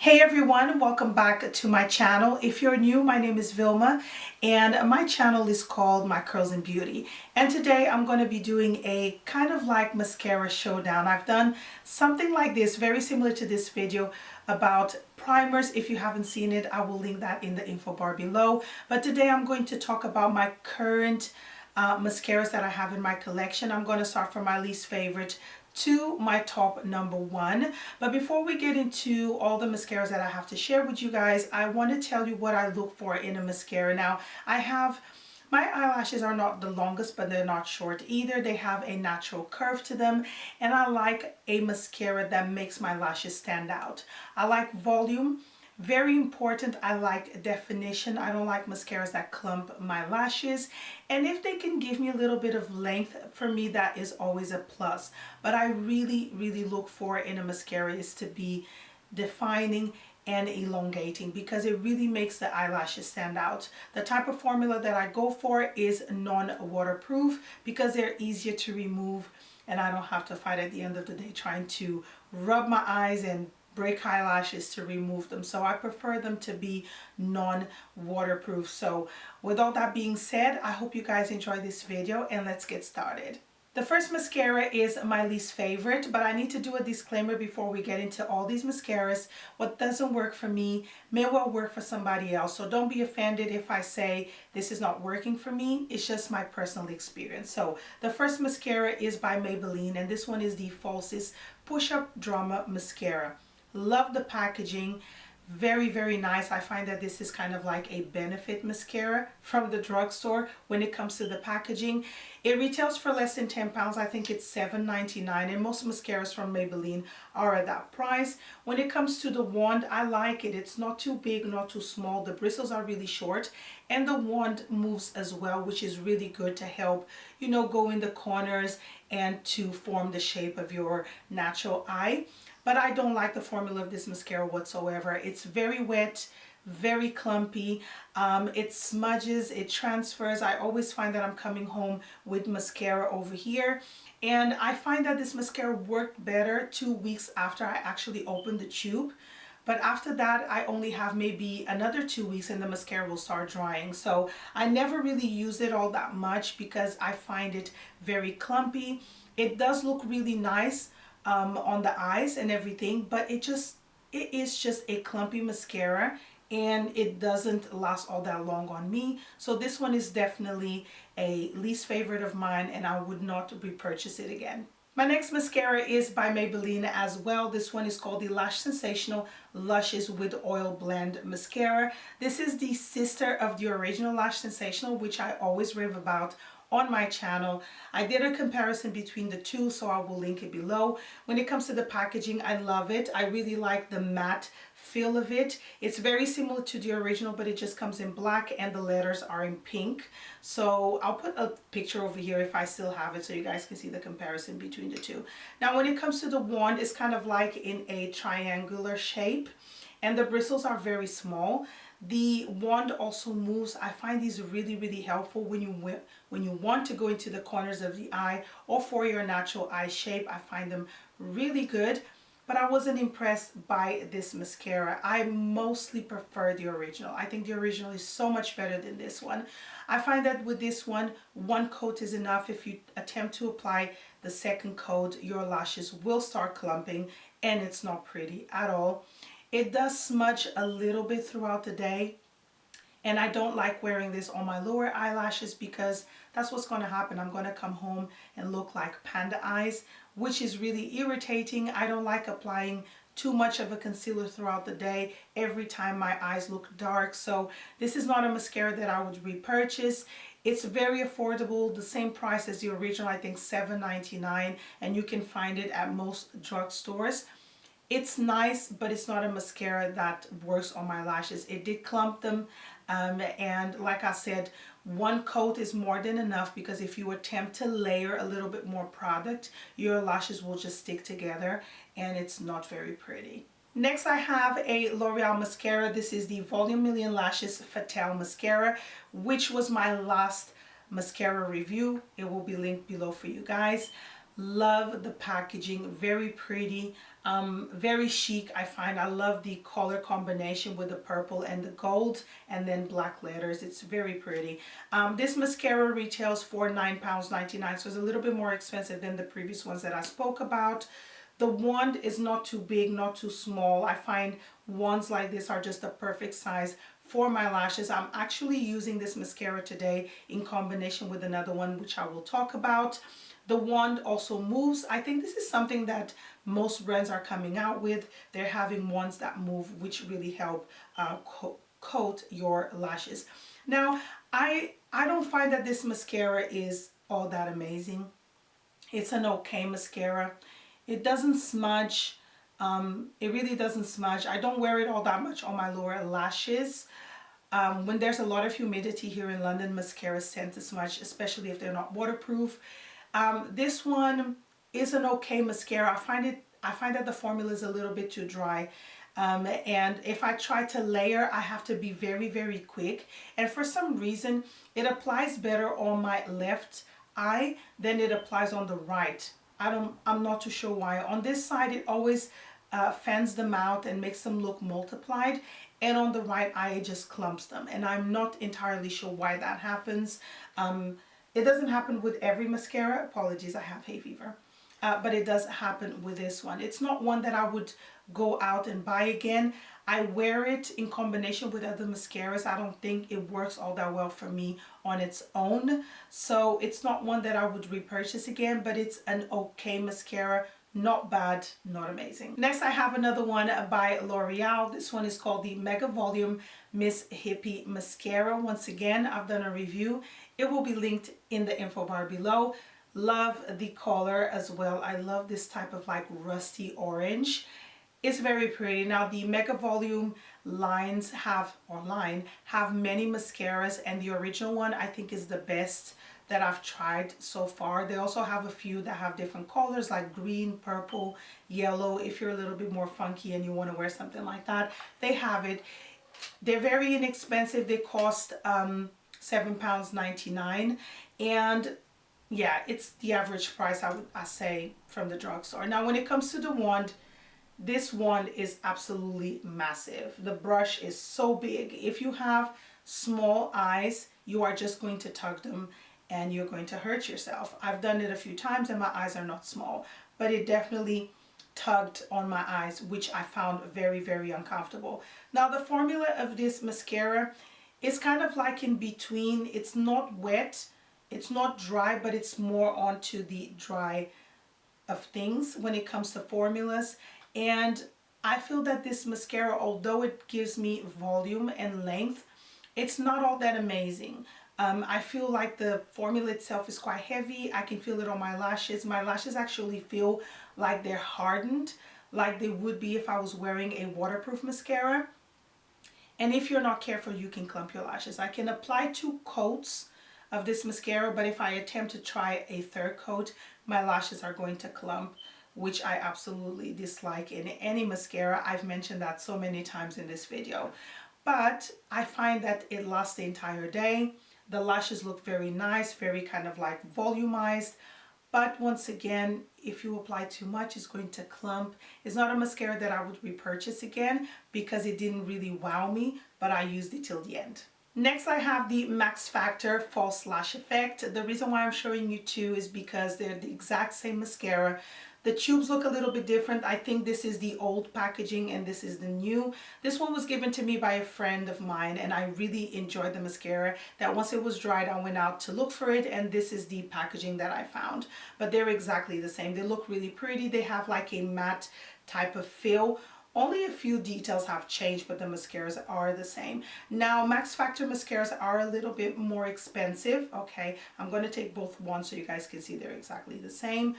Hey everyone, welcome back to my channel. If you're new, my name is Vilma and my channel is called My Curls and Beauty. And today I'm going to be doing a kind of like mascara showdown. I've done something like this, very similar to this video about primers. If you haven't seen it, I will link that in the info bar below. But today I'm going to talk about my current mascaras that I have in my collection. I'm going to start from my least favorite to my top number one. But before we get into all the mascaras that I have to share with you guys, I want to tell you what I look for in a mascara. Now, my eyelashes are not the longest, but they're not short either. They have a natural curve to them, and I like a mascara that makes my lashes stand out. I like volume. Very important, I like definition. I don't like mascaras that clump my lashes. And if they can give me a little bit of length, for me that is always a plus. But I really look for in a mascara is to be defining and elongating, because it really makes the eyelashes stand out. The type of formula that I go for is non-waterproof because they're easier to remove and I don't have to fight at the end of the day trying to rub my eyes and break eyelashes to remove them. So I prefer them to be non-waterproof. So with all that being said, I hope you guys enjoy this video and let's get started. The first mascara is my least favorite, but I need to do a disclaimer before we get into all these mascaras. What doesn't work for me may well work for somebody else. So don't be offended if I say this is not working for me. It's just my personal experience. So the first mascara is by Maybelline, and this one is the Falsies Push-Up Drama Mascara. Love the packaging. Very nice. I find that this is kind of like a benefit mascara from the drugstore when it comes to the packaging. It retails for less than £10. I think it's $7.99, and most mascaras from Maybelline are at that price. When it comes to the wand, I like it. It's not too big, not too small. The bristles are really short and the wand moves as well, which is really good to help, you know, go in the corners and to form the shape of your natural eye. But I don't like the formula of this mascara whatsoever. It's very wet, very clumpy. It smudges, it transfers. I always find that I'm coming home with mascara over here. And I find that this mascara worked better 2 weeks after I actually opened the tube. But after that, I only have maybe another 2 weeks and the mascara will start drying. So I never really use it all that much because I find it very clumpy. It does look really nice on the eyes and everything, but it is just a clumpy mascara and it doesn't last all that long on me. So this one is definitely a least favorite of mine and I would not repurchase it again. My next mascara is by Maybelline as well. This one is called the Lash Sensational Luscious with Oil Blend Mascara. This is the sister of the original Lash Sensational, which I always rave about on my channel. I did a comparison between the two, so I will link it below. When it comes to the packaging, I love it. I really like the matte feel of it. It's very similar to the original, but it just comes in black and the letters are in pink. So I'll put a picture over here if I still have it so you guys can see the comparison between the two. Now when it comes to the wand, it's kind of like in a triangular shape and the bristles are very small. The wand also moves. I find these really helpful when you want to go into the corners of the eye or for your natural eye shape. I find them really good, but I wasn't impressed by this mascara. I mostly prefer the original. I think the original is so much better than this one. I find that with this one coat is enough. If you attempt to apply the second coat, your lashes will start clumping and it's not pretty at all. It does smudge a little bit throughout the day, and I don't like wearing this on my lower eyelashes because that's what's going to happen. I'm going to come home and look like panda eyes, which is really irritating. I don't like applying too much of a concealer throughout the day every time my eyes look dark. So this is not a mascara that I would repurchase. It's very affordable, the same price as the original, I think $7.99, and you can find it at most drugstores. It's nice, but it's not a mascara that works on my lashes. It did clump them, and like I said, one coat is more than enough because if you attempt to layer a little bit more product, your lashes will just stick together and it's not very pretty. Next I have a L'Oreal mascara. This is the Volume Million Lashes Fatale Mascara, which was my last mascara review. It will be linked below for you guys. Love the packaging, very pretty, very chic. I find I love the color combination with the purple and the gold and then black letters. It's very pretty. This mascara retails for £9.99, so it's a little bit more expensive than the previous ones that I spoke about. The wand is not too big, not too small. I find wands like this are just the perfect size for my lashes. I'm actually using this mascara today in combination with another one, which I will talk about. The wand also moves. I think this is something that most brands are coming out with. They're having wands that move, which really help coat your lashes. Now, I don't find that this mascara is all that amazing. It's an okay mascara. It doesn't smudge. It really doesn't smudge. I don't wear it all that much on my lower lashes. When there's a lot of humidity here in London, mascaras tend to smudge, especially if they're not waterproof. This one is an okay mascara. I find that the formula is a little bit too dry. And if I try to layer, I have to be very, very quick. And for some reason, it applies better on my left eye than it applies on the right. I'm not too sure why. On this side, it always fans them out and makes them look multiplied. And on the right eye, it just clumps them. And I'm not entirely sure why that happens. It doesn't happen with every mascara. Apologies, I have hay fever. But it does happen with this one. It's not one that I would go out and buy again. I wear it in combination with other mascaras. I don't think it works all that well for me on its own. So it's not one that I would repurchase again, but it's an okay mascara. Not bad, not amazing. Next, I have another one by L'Oreal. This one is called the Mega Volume Miss Hippie Mascara. Once again, I've done a review. It will be linked in the info bar below. Love the color as well. I love this type of like rusty orange. It's very pretty. Now the Mega Volume lines have many mascaras, and the original one I think is the best that I've tried so far. They also have a few that have different colors like green, purple, yellow. If you're a little bit more funky and you want to wear something like that, they have it. They're very inexpensive. They cost £7.99, and yeah, it's the average price I say from the drugstore. Now when it comes to the wand, this wand is absolutely massive. The brush is so big. If you have small eyes, you are just going to tug them and you're going to hurt yourself. I've done it a few times and my eyes are not small, but it definitely tugged on my eyes, which I found very, very uncomfortable. Now the formula of this mascara is kind of like in between. It's not wet, it's not dry, but it's more onto the dry of things when it comes to formulas. And I feel that this mascara, although it gives me volume and length, it's not all that amazing. I feel like the formula itself is quite heavy. I can feel it on my lashes. My lashes actually feel like they're hardened, like they would be if I was wearing a waterproof mascara. And if you're not careful, you can clump your lashes. I can apply 2 coats of this mascara, but if I attempt to try a third coat, my lashes are going to clump, which I absolutely dislike in any mascara. I've mentioned that so many times in this video. But I find that it lasts the entire day. The lashes look very nice, very kind of like volumized. But once again, if you apply too much, it's going to clump. It's not a mascara that I would repurchase again because it didn't really wow me, but I used it till the end. Next, I have the Maxfactor False Lash Effect. The reason why I'm showing you 2 is because they're the exact same mascara. The tubes look a little bit different. I think this is the old packaging and this is the new. This one was given to me by a friend of mine and I really enjoyed the mascara. That once it was dried, I went out to look for it, and this is the packaging that I found. But they're exactly the same. They look really pretty. They have like a matte type of feel. Only a few details have changed, but the mascaras are the same. Now, Maxfactor mascaras are a little bit more expensive. Okay, I'm going to take both ones so you guys can see they're exactly the same.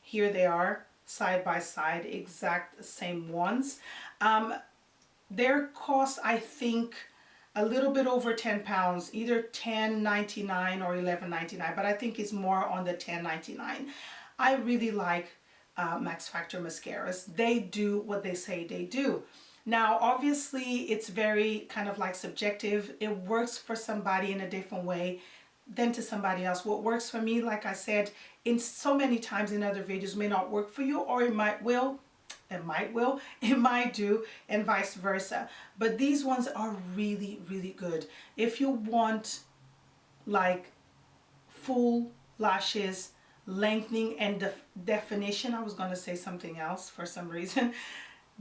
Here they are, side by side, exact same ones. Their cost, I think, a little bit over £10, either $10.99 or $11.99, but I think it's more on the $10.99. I really like Maxfactor mascaras. They do what they say they do. Now, obviously, it's very kind of like subjective. It works for somebody in a different way than to somebody else. What works for me, like I said in so many times in other videos, may not work for you, or it might do, and vice versa. But these ones are really, really good. If you want like full lashes, lengthening and definition, I was going to say something else for some reason,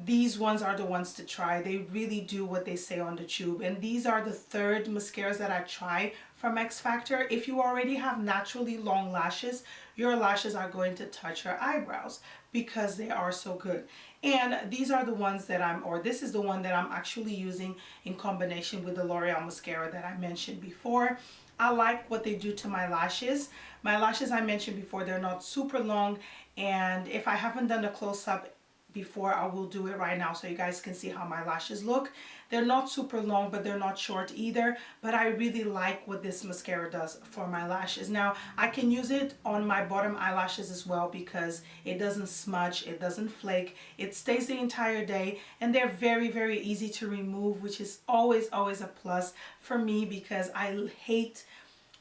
these ones are the ones to try. They really do what they say on the tube. And these are the third mascaras that I try from X Factor. If you already have naturally long lashes, your lashes are going to touch your eyebrows because they are so good. And these are the ones that this is the one that I'm actually using in combination with the L'Oreal mascara that I mentioned before. I like what they do to my lashes. My lashes, I mentioned before, they're not super long, and if I haven't done a close-up before, I will do it right now so you guys can see how my lashes look. They're not super long, but they're not short either, but I really like what this mascara does for my lashes. Now I can use it on my bottom eyelashes as well because it doesn't smudge, it doesn't flake, it stays the entire day, and they're very, very easy to remove, which is always a plus for me because I hate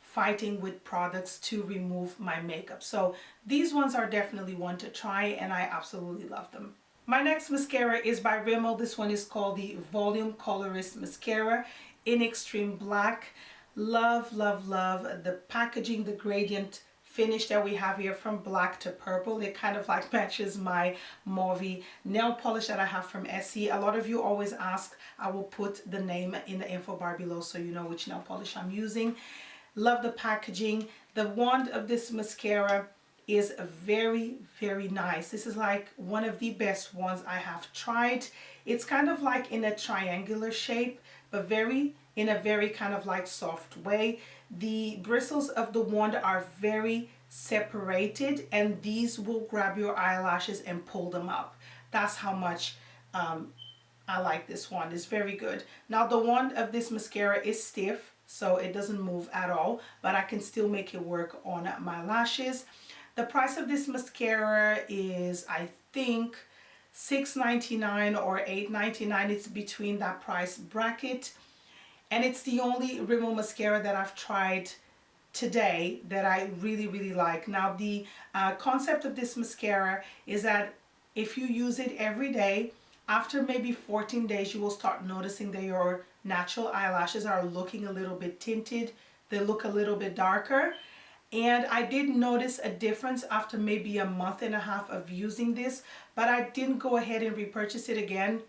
fighting with products to remove my makeup. So these ones are definitely one to try, and I absolutely love them. My next mascara is by Rimmel. This one is called the Volume Colorist Mascara in Extreme Black. Love, love, love the packaging, the gradient finish that we have here from black to purple. It kind of like matches my mauve nail polish that I have from Essie. A lot of you always ask. I will put the name in the info bar below so you know which nail polish I'm using. Love the packaging. The wand of this mascara is very, very nice. This is like one of the best ones I have tried. It's kind of like in a triangular shape, but in a very kind of like soft way. The bristles of the wand are very separated, and these will grab your eyelashes and pull them up. That's how much I like this wand. It's very good. Now the wand of this mascara is stiff, so it doesn't move at all, but I can still make it work on my lashes. The price of this mascara is, I think, $6.99 or $8.99. It's between that price bracket. And it's the only Rimmel mascara that I've tried today that I really, really like. Now, the concept of this mascara is that if you use it every day, after maybe 14 days, you will start noticing that your natural eyelashes are looking a little bit tinted. They look a little bit darker. And I did notice a difference after maybe a month and a half of using this, but I didn't go ahead and repurchase it again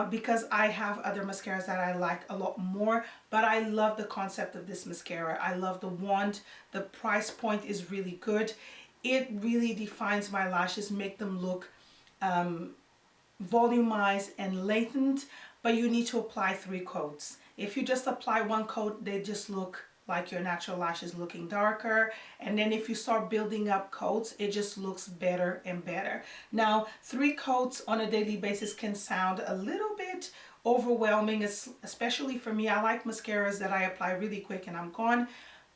because I have other mascaras that I like a lot more. But I love the concept of this mascara. I love the wand. The price point is really good. It really defines my lashes, make them look volumized and lengthened, but you need to apply 3 coats. If you just apply 1 coat, they just look like your natural lashes looking darker, and then if you start building up coats, it just looks better and better. Now 3 coats on a daily basis can sound a little bit overwhelming, especially for me. I like mascaras that I apply really quick and I'm gone,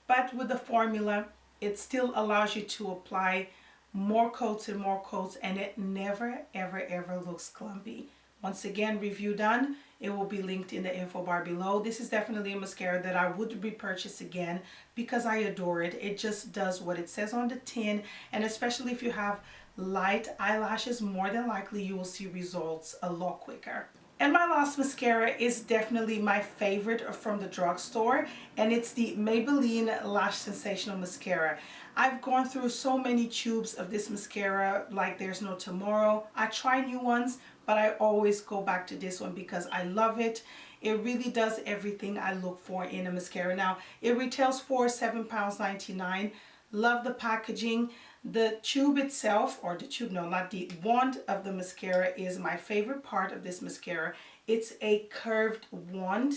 but with the formula it still allows you to apply more coats and more coats, and it never ever looks clumpy. Once again, review done. It will be linked in the info bar below. This is definitely a mascara that I would repurchase again because I adore it. It just does what it says on the tin, and especially if you have light eyelashes, more than likely you will see results a lot quicker. And my last mascara is definitely my favorite from the drugstore, and it's the Maybelline Lash Sensational Mascara. I've gone through so many tubes of this mascara like there's no tomorrow. I try new ones, but I always go back to this one because I love it. It really does everything I look for in a mascara. Now, it retails for £7.99. Love the packaging. The tube itself, or the tube, no, not the wand of the mascara is my favorite part of this mascara. It's a curved wand,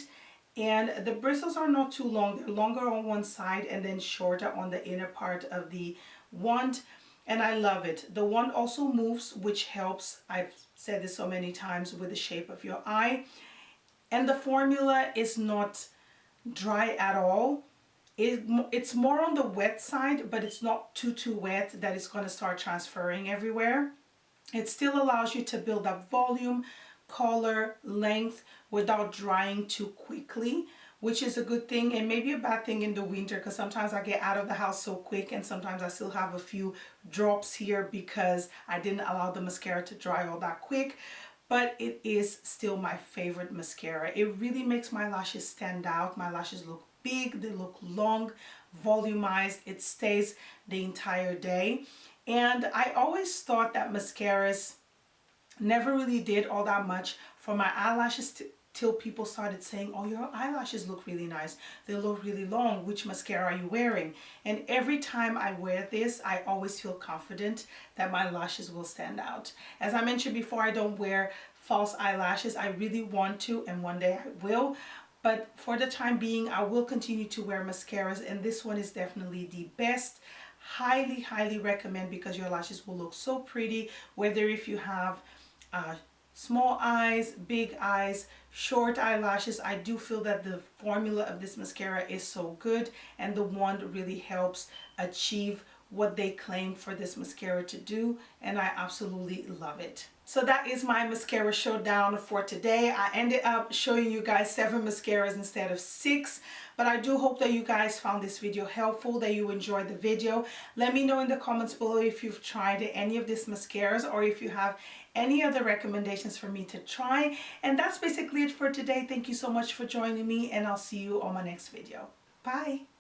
and the bristles are not too long. They're longer on one side and then shorter on the inner part of the wand, and I love it. The wand also moves, which helps. I've said this so many times, with the shape of your eye. And the formula is not dry at all. It's more on the wet side, but it's not too wet that it's going to start transferring everywhere. It still allows you to build up volume, color, length without drying too quickly, which is a good thing and maybe a bad thing in the winter, because sometimes I get out of the house so quick and sometimes I still have a few drops here because I didn't allow the mascara to dry all that quick. But it is still my favorite mascara. It really makes my lashes stand out. My lashes look big, they look long, volumized. It stays the entire day. And I always thought that mascaras never really did all that much for my eyelashes till people started saying, oh, your eyelashes look really nice, they look really long, which mascara are you wearing? And every time I wear this, I always feel confident that my lashes will stand out. As I mentioned before, I don't wear false eyelashes. I really want to, and one day I will. But for the time being, I will continue to wear mascaras, and this one is definitely the best. Highly, highly recommend, because your lashes will look so pretty, whether if you have small eyes, big eyes, short eyelashes. I do feel that the formula of this mascara is so good, and the wand really helps achieve what they claim for this mascara to do, and I absolutely love it. So that is my mascara showdown for today. I ended up showing you guys 7 mascaras instead of 6, but I do hope that you guys found this video helpful, that you enjoyed the video. Let me know in the comments below if you've tried any of these mascaras, or if you have any other recommendations for me to try. And that's basically it for today. Thank you so much for joining me, and I'll see you on my next video. Bye!